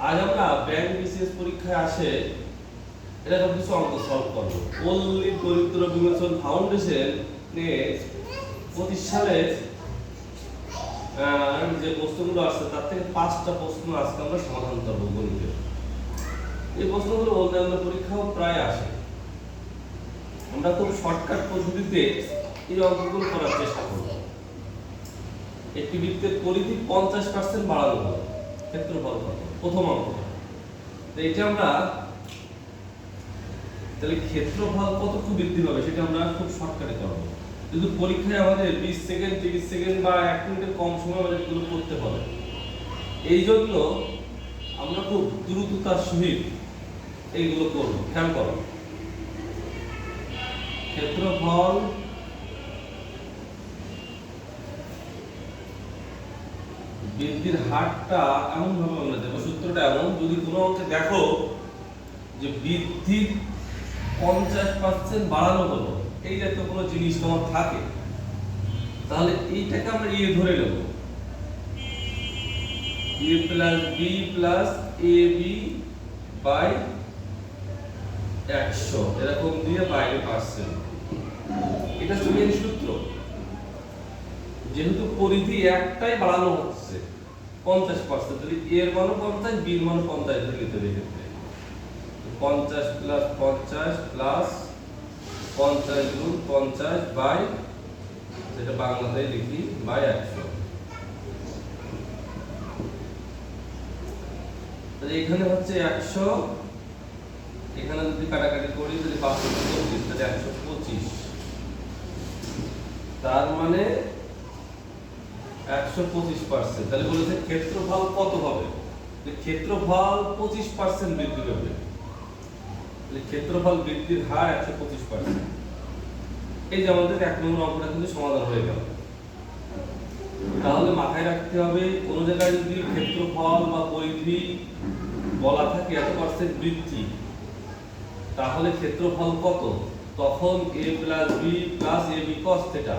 আজ আমরা bank BCS পরীক্ষায় আসে এরকম কিছু অঙ্ক সলভ করবো। পল্লী দরিদ্র বিমোচন ফাউন্ডেশন নিয়ে 25 সালের যে প্রশ্নগুলো আসছে তার থেকে 5টা প্রশ্ন আজকে আমরা সমাধান করবো গণিতের। এই প্রশ্নগুলো অন্যান্য পরীক্ষাও প্রায় আসে। আমরা খুব শর্টকাট পদ্ধতিতে এই অঙ্কগুলো করার চেষ্টা করব। একটি বৃত্তের পরিধি 50% বাড়ানো হবে, ক্ষেত্রফল কত? প্রথম অঙ্কটা। তো এটা আমরা তাহলে ক্ষেত্রফল কতটুকু বৃদ্ধি পাবে সেটা আমরা খুব শর্টকাটে করব। কিন্তু পরীক্ষায় আমাদের 20 সেকেন্ড 30 সেকেন্ড বা 1 মিনিটের কম সময় আমাদের এগুলো করতে হবে। এই জন্য আমরা খুব দ্রুততার সহিত এইগুলো করব। খেয়াল করো, ক্ষেত্রফল বৃদ্ধির হারটা এমন ভাবে আমরা দেবো, সূত্রটা এমন, যদি কোনো অঙ্কে দেখো যে বৃদ্ধির 50% বাড়ানো হলো, এই জাতীয় কোনো জিনিস তোমার থাকে, তাহলে এইটাকে আমরা এ ধরে নেব, a plus b plus a b by 100 এরকম দিয়ে বাইরে পার্সেন্ট। এটা হচ্ছে মেন সূত্র। যেহেতু পরিধি একটাই বাড়ানো হচ্ছে 50%, তাহলে এর মানও 50, বি এর মানও 50 ধরে নিতে হবে। এক্ষেত্রে 50 প্লাস 50 প্লাস 50 গুণ 50 বাই, যেটা বাংলাতে লিখি, বাই 100। তাহলে এখানে হচ্ছে 100, এখানে যদি কাটাকাটি করি যদি 525 তাহলে 125, তার মানে 125%। তাহলে বলেছে ক্ষেত্রফল কত হবে? যে ক্ষেত্রফল 25% বৃদ্ধি পাবে। তাহলে ক্ষেত্রফল বৃদ্ধির হার 125%। এই যে আমাদের 1 নম্বর অঙ্কটা কিন্তু সমাধান হয়ে গেল। তাহলে মাথায় রাখতে হবে, কোন জায়গায় যদি ক্ষেত্রফল বা পরিধি বলা থাকে 1% বৃদ্ধি, তাহলে ক্ষেত্রফল কত? তখন a plus b plus a b cos theta.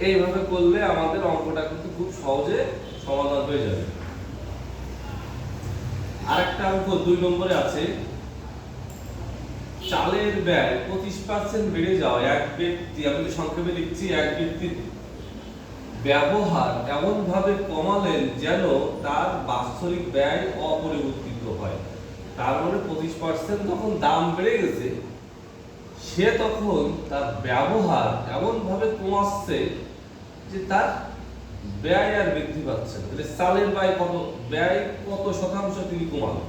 এইভাবে করলে আমাদের অঙ্কটা কিন্তু খুব সহজে সমাধান হয়ে যাবে। আরেকটা অঙ্ক 2 নম্বরে আছে, চালের ব্যয় 25% বেড়ে যাওয়া এক ব্যক্তি, আমি সংক্ষেপে লিখছি, এক ব্যক্তির ব্যবহার এমন ভাবে কমালেন যেন তার বাৎসরিক ব্যয় অপরিবর্তিত হয়। তার মানে 25% যখন দাম বেড়ে গেছে, সে তখন তার ব্যবহার এমন ভাবে কমাচ্ছে যে তার ব্যয় আর বৃদ্ধি পাচ্ছে না। তাহলে চালের ব্যয় কত শতাংশ তিনি কমালেন?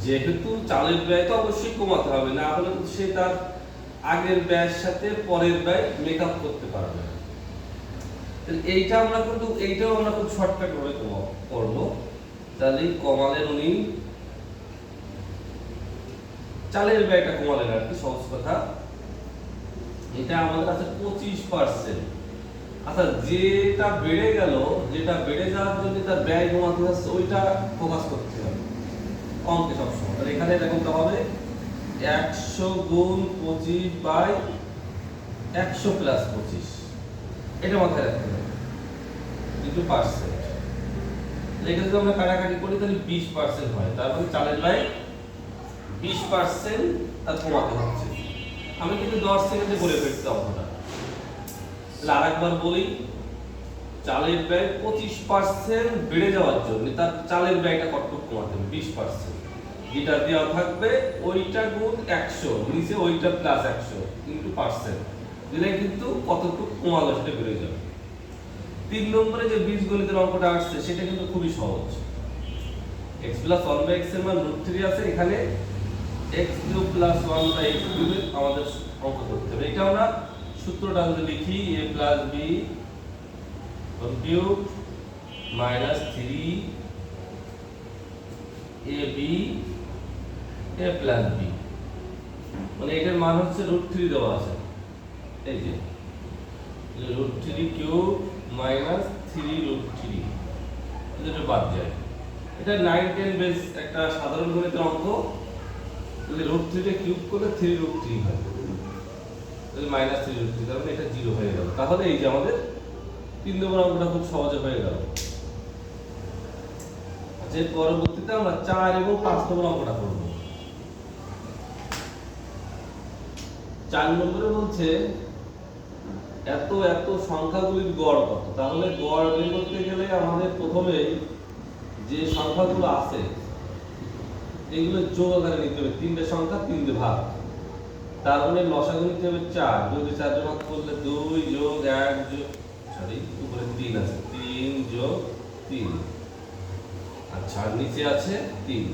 যেহেতু চালের ব্যয় তো অবশ্যই কমাতে হবে, না হলে সে তার আগের ব্যয়ের সাথে পরের ব্যয় মেকআপ করতে পারবে না। তাহলে এইটাও আমরা খুব শর্টকাট ভাবে করব। তাহলে কমালেন উনি, চালের ব্যয়টা কমালেন আর কি, সহজ কথা। এটা আমাদের আছে 25%। আচ্ছা, যেটা বেড়ে গেল, যেটা বেড়ে যাওয়ার জন্য তার ব্যয় কমাতে হচ্ছে, ওইটা ফোকাস করতে হবে অঙ্কে সবসময়। তাহলে এখানে দেখুন তো হবে 100 গুণ 25 বাই 100 প্লাস 25, এটা মাথায় রাখতে হবে, কিন্তু পার্সেন্ট। এখানে যদি আমরা কাটাকাটি করি তাহলে 20% হয়, তার মানে চালের ব্যয় 20% তার কমাতে হচ্ছে। আমি কিন্তু 10 সেকেন্ডে বলে ফেলছি অঙ্কটা। তাহলে আরেকবার বলি, চালের ব্যয় 25% বেড়ে যাওয়ার জন্য তার চালের ব্যয়টা কতটুকু কমাতে হবে? 20%। যেটা দেওয়া থাকবে ওইটা গুণ 100, নিচে ওইটা প্লাস 100 ইনটু পার্সেন্ট দিলে কিন্তু কতটুকু কমালো সেটা বেড়ে যাবে। 3 নম্বরে যে বীজগণিতের অঙ্কটা আসছে সেটা কিন্তু খুবই সহজ। x প্লাস 1 বাই x এর মান √3 আছে, এখানে x cube plus 1 by x cube আমাদের অঙ্ক করতে হবে। এটা আমরা সূত্রটা যদি লিখি, a plus b cube minus 3ab a plus b, মানে এটার মান হচ্ছে √3 দেওয়া আছে। এই যে √3 কিউব মাইনাস 3√3, এটা বাদ যায়। এটা 9 10 বেস একটা সাধারণ গণিতের অঙ্ক। তাহলে √3 কে কিউব করলে 3√3 হয়, তাহলে মাইনাস 3√3, তার মানে এটা 0 হয়ে গেল। তাহলে এই যে আমাদের 3 নম্বর অঙ্কটা খুব সহজে হয়ে গেল। যে পরবর্তীতে আমরা 4 এবং 5 নম্বর অঙ্কটা করব। 4 নম্বরে বলছে এত এত সংখ্যাগুলির গড় কত। তাহলে গড় বের করতে গেলে আমাদের প্রথমে যে সংখ্যাগুলো আছে এগুলো যোগ আকারে নিতে হবে। 3টে সংখ্যা 3 দিয়ে ভাগ, তার মানে লসাগু নিতে হবে 4। 2 দিয়ে 4 দিয়ে ভাগ করলে 2 যোগ 1 যোগ উপরে 3 আছে, 3 যোগ 3। আচ্ছা, আর নিচে আছে 3,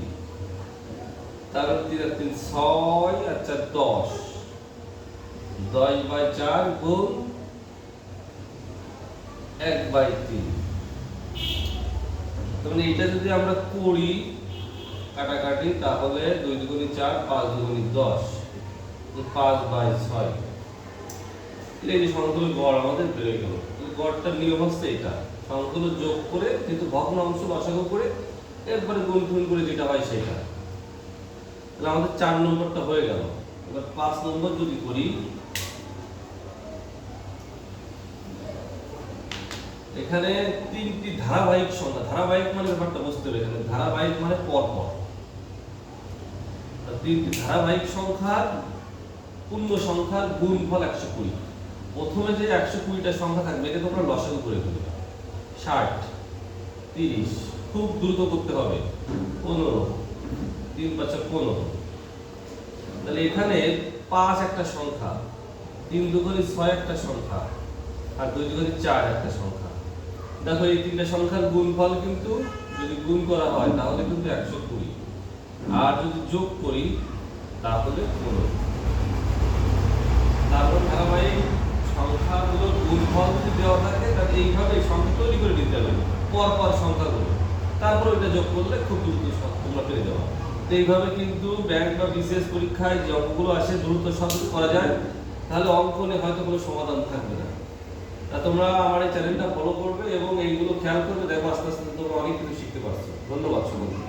তারপর 3 আর 3 6, আচ্ছা 10, 10/4 গুণ 1/3। তাহলে এটা যদি আমরা করি কাটাকাটি, তাহলে 2 দুগুণে 4, 5 দুগুণে 10, 5/6। এই যে সংখ্যাগুলো গড় আমাদের বেড়ে গেল। গড়টার নিয়ম হচ্ছে এটা, সংখ্যাগুলো যোগ করে কিন্তু ভগ্নাংশ লসাগু করে একবারে গুণ করে যেটা হয় সেটা। তাহলে আমাদের 4 নম্বরটা হয়ে গেল। এবার 5 নম্বর যদি করি, এখানে 3টি ধারাবাহিক সংখ্যা। ধারাবাহিক মানে ব্যাপারটা বুঝতে হবে, এখানে ধারাবাহিক মানে পরপর। 3টি ধারাবাহিক সংখ্যার পূর্ণ সংখ্যার গুণফল 120। প্রথমে যে 120টা সংখ্যা থাকবে এটা তোমরা লসাগু করে ফেলবে। 60, 30, খুব দ্রুত করতে হবে। 15, 3 × 5 = 15। তাহলে এখানে 5 একটা সংখ্যা, 3 দুগুণে 6 একটা সংখ্যা, আর 2 দুগুণে 4 একটা সংখ্যা। দেখো এই 3টা সংখ্যার গুণফল কিন্তু যদি গুণ করা হয় তাহলে কিন্তু 120, আর যদি যোগ করি তাহলে 15। তারপর ধারাবাহিক সংখ্যাগুলোর গুণফল যদি দেওয়া থাকে তাহলে এইভাবে সংখ্যা তৈরি করে নিতে হবে পরপর সংখ্যাগুলো, তারপর ওইটা যোগ করলে খুব দ্রুত তোমরা পেয়ে যাবে। তো এইভাবে কিন্তু ব্যাংক বা বিসিএস পরীক্ষায় যে অঙ্কগুলো আসে দ্রুত সব করা যায়, তাহলে অঙ্কনে হয়তো কোনো সমাধান থাকবে না। তা তোমরা আমার এই চ্যানেলটা ফলো করবে এবং এইগুলো খেয়াল করবে, দেখো আস্তে আস্তে তোমরা অনেক কিছু শিখতে পারছো। ধন্যবাদ সকলকে।